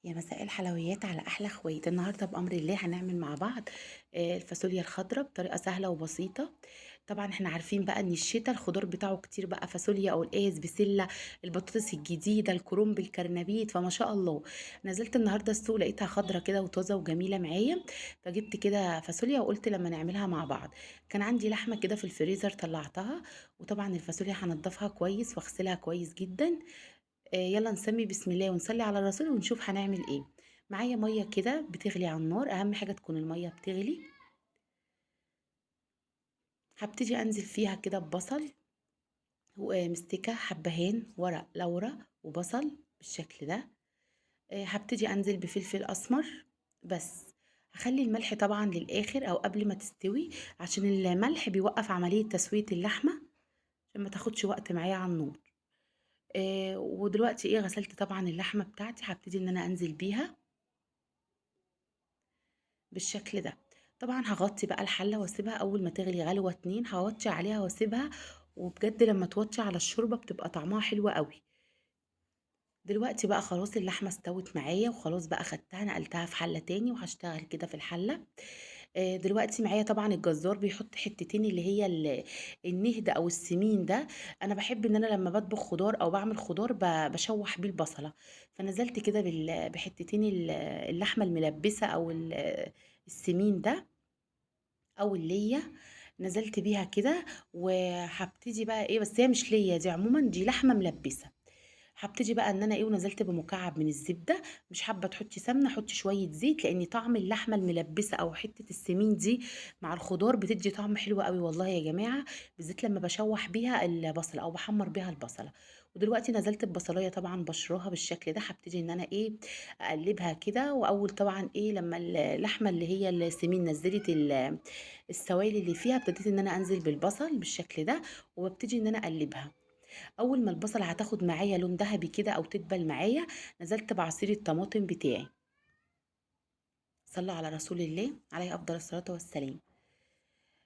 يا مساء الحلويات على احلى اخوات. النهارده بامر الله هنعمل مع بعض الفاصوليا الخضراء بطريقه سهله وبسيطه. طبعا احنا عارفين بقى ان الشتاء الخضار بتاعه كتير، بقى فاصوليا او القاس بسله، البطاطس الجديده، الكرنب، الكرنبيت، فما شاء الله. نزلت النهارده السوق لقيتها خضراء كده وطازه وجميله معايا، فجبت كده فاصوليا وقلت لما نعملها مع بعض. كان عندي لحمه كده في الفريزر طلعتها، وطبعا الفاصوليا هنضفها كويس واغسلها كويس جدا. يلا نسمي بسم الله ونصلي على الرسول ونشوف هنعمل ايه. معايا ميه كده بتغلي على النار، اهم حاجه تكون الميه بتغلي. هبتدي انزل فيها كده ببصل ومستكه حبهان ورق لورا وبصل بالشكل ده. هبتدي انزل بفلفل اسمر بس. هخلي الملح طبعا للاخر او قبل ما تستوي، عشان الملح بيوقف عمليه تسويه اللحمه، عشان ما تاخدش وقت معايا على النار. ودلوقتي غسلت طبعا اللحمه بتاعتي، هبتدي ان انا انزل بيها بالشكل ده. طبعا هغطي بقى الحله واسيبها اول ما تغلي غلوه اتنين، هوطي عليها واسيبها. وبجد لما توطي على الشوربه بتبقى طعمها حلو قوي. دلوقتي بقى خلاص اللحمه استوت معايا وخلاص بقى خدتها نقلتها في حله تاني وهشتغل كده في الحله. دلوقتي معايا طبعا الجزار بيحط حتتين اللي هي النهد او السمين ده. انا بحب ان انا لما بطبخ خضار او بعمل خضار بشوح بيه البصله. فنزلت كده بحتتين اللحمه الملبسه او السمين ده او الليه. نزلت بيها كده. وهبتدي بقى بس هي مش ليا دي، عموما دي لحمه ملبسه. هبتدي بقى ان انا ونزلت بمكعب من الزبده. مش حابه تحطي سمنه، حطي شويه زيت، لان طعم اللحمه الملبسه او حته السمين دي مع الخضار بتدي طعم حلو قوي والله يا جماعه. بالذات لما بشوح بيها البصل او بحمر بيها البصله. ودلوقتي نزلت ببصلايه طبعا بشراها بالشكل ده، هبتدي ان انا اقلبها كده. واول طبعا لما اللحمه اللي هي السمين نزلت السوائل اللي فيها، ابتديت ان انا انزل بالبصل بالشكل ده. وببتدي ان انا اقلبها. اول ما البصل هتاخد معايا لون ذهبي كده او تدبل معايا، نزلت بعصير الطماطم بتاعي. صلى على رسول الله عليه افضل الصلاه والسلام.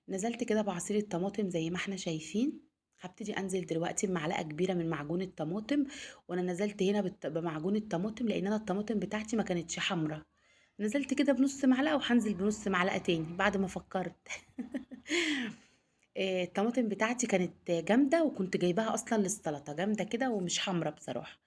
نزلت كده بعصير الطماطم زي ما احنا شايفين. هبتدي انزل دلوقتي بمعلقه كبيره من معجون الطماطم. وانا نزلت هنا بمعجون الطماطم لان انا الطماطم بتاعتي ما كانتش حمراء. نزلت كده بنص معلقه وهنزل بنص معلقه تاني بعد ما فكرت. الطماطم بتاعتي كانت جامده، وكنت جايباها اصلا للسلطه جامده كده ومش حمراء بصراحه.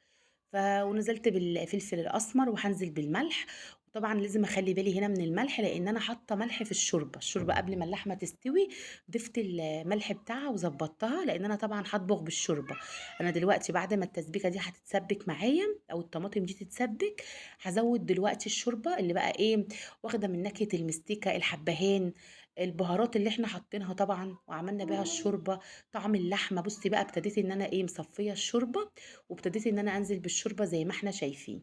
ونزلت بالفلفل الاسمر وهنزل بالملح. وطبعا لازم اخلي بالي هنا من الملح، لان انا حاطه ملح في الشوربه قبل ما اللحمه تستوي. ضفت الملح بتاعها وظبطتها، لان انا طبعا هطبخ بالشوربه. انا دلوقتي بعد ما التسبيكه دي هتتسبك معايا او الطماطم دي تتسبك، هزود دلوقتي الشوربه اللي بقى واخده من نكهه المستيكه، الحبهان، البهارات اللي احنا حاطينها طبعا وعملنا بيها الشوربه. طعم اللحمه بصي بقى، ابتديت ان انا مصفيه الشوربه. وابتديت ان انا انزل بالشوربه زي ما احنا شايفين.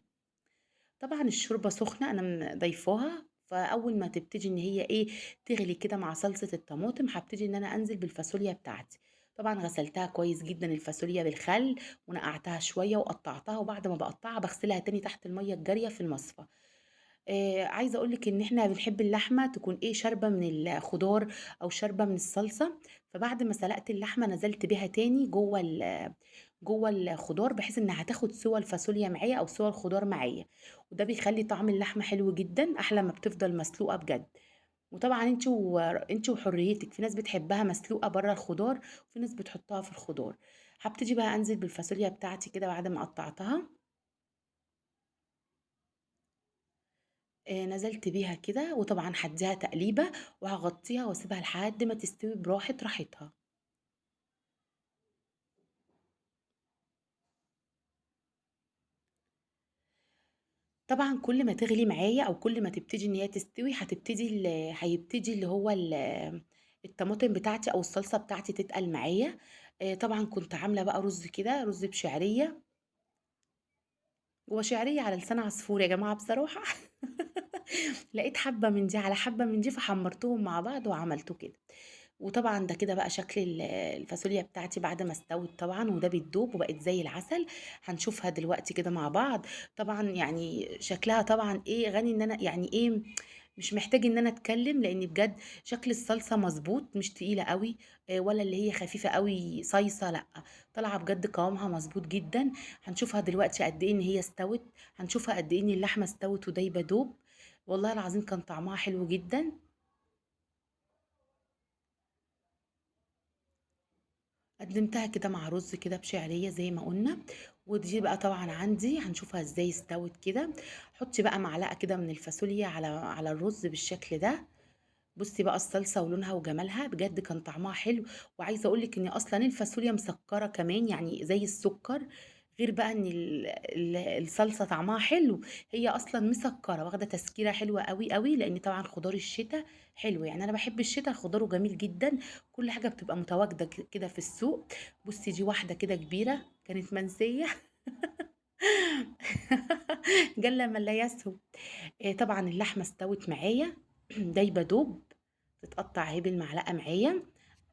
طبعا الشوربه سخنه انا ضيفاها، فاول ما تبتدي ان هي تغلي كده مع صلصه الطماطم، هبتدي ان انا انزل بالفاصوليا بتاعتي. طبعا غسلتها كويس جدا الفاصوليا بالخل، ونقعتها شويه وقطعتها، وبعد ما بقطعها بغسلها تاني تحت الميه الجاريه في المصفى. عايزه اقول لك ان احنا بنحب اللحمه تكون شاربه من الخضار او شاربه من الصلصه. فبعد ما سلقت اللحمه نزلت بيها تاني جوه الخضار، بحيث انها هتاخد سوى الفاصوليا معايا او سوى الخضار معايا. وده بيخلي طعم اللحمه حلو جدا، احلى ما بتفضل مسلوقه بجد. وطبعا انت وحريتك، في ناس بتحبها مسلوقه بره الخضار، وفي ناس بتحطها في الخضار. هبتدي بقى انزل بالفاصوليا بتاعتي كده بعد ما قطعتها. نزلت بيها كده، وطبعا هديها تقليبة وهغطيها واسيبها لحد ما تستوي براحة راحتها. طبعا كل ما تغلي معايا او كل ما تبتدي ان هي تستوي، هيبتدي اللي هو الطماطم بتاعتي او الصلصة بتاعتي تتقل معايا. طبعا كنت عاملة بقى رز كده، رز بشعرية. وشعرية على لسان عصفور يا جماعة بصراحة. لقيت حبة من دي على حبة من دي، فحمرتهم مع بعض وعملته كده. وطبعا ده كده بقى شكل الفاصوليا بتاعتي بعد ما استوت طبعا، وده بتدوب وبقت زي العسل. هنشوفها دلوقتي كده مع بعض. طبعا يعني شكلها طبعا غني ان انا يعني مش محتاج إن أنا أتكلم، لإن بجد شكل الصلصة مضبوط، مش تقيلة أوي ولا اللي هي خفيفة أوي صايصة لأ، طالعة بجد قوامها مضبوط جدًا. هنشوفها دلوقتي قد إيه إن هي استوت، هنشوفها قد إيه إن اللحمة استوت ودايبة دوب. والله العظيم كان طعمها حلو جدًا. قدمتها كده مع رز كده بشعرية زي ما قلنا. ودي بقى طبعا عندي هنشوفها ازاي استوت كده. حطي بقى معلقة كده من الفاصوليا على الرز بالشكل ده. بصي بقى الصلصة ولونها وجمالها بجد كان طعمها حلو. وعايزة اقولك ان اصلا الفاصوليا مسكرة كمان يعني زي السكر. غير بقى ان الصلصة طعمها حلو. هي اصلا مسكرة واخدة تسكيرة حلوة قوي قوي، لان طبعا خضار الشتاء حلو. يعني انا بحب الشتاء خضاره جميل جدا. كل حاجة بتبقى متواجدة كده في السوق. بصي دي واحدة كده كبيرة كانت منسية. جل من لا يسهو. طبعا اللحمة استوت معايا. دايبة دوب. تتقطع اهي بالمعلقة معايا.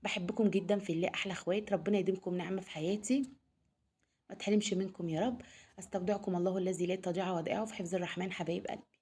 بحبكم جدا في الله احلى اخوات، ربنا يديمكم نعمة في حياتي. ما تحرمش منكم يا رب. استودعكم الله الذي لا تضيع ودائعه في حفظ الرحمن حبايب قلبي.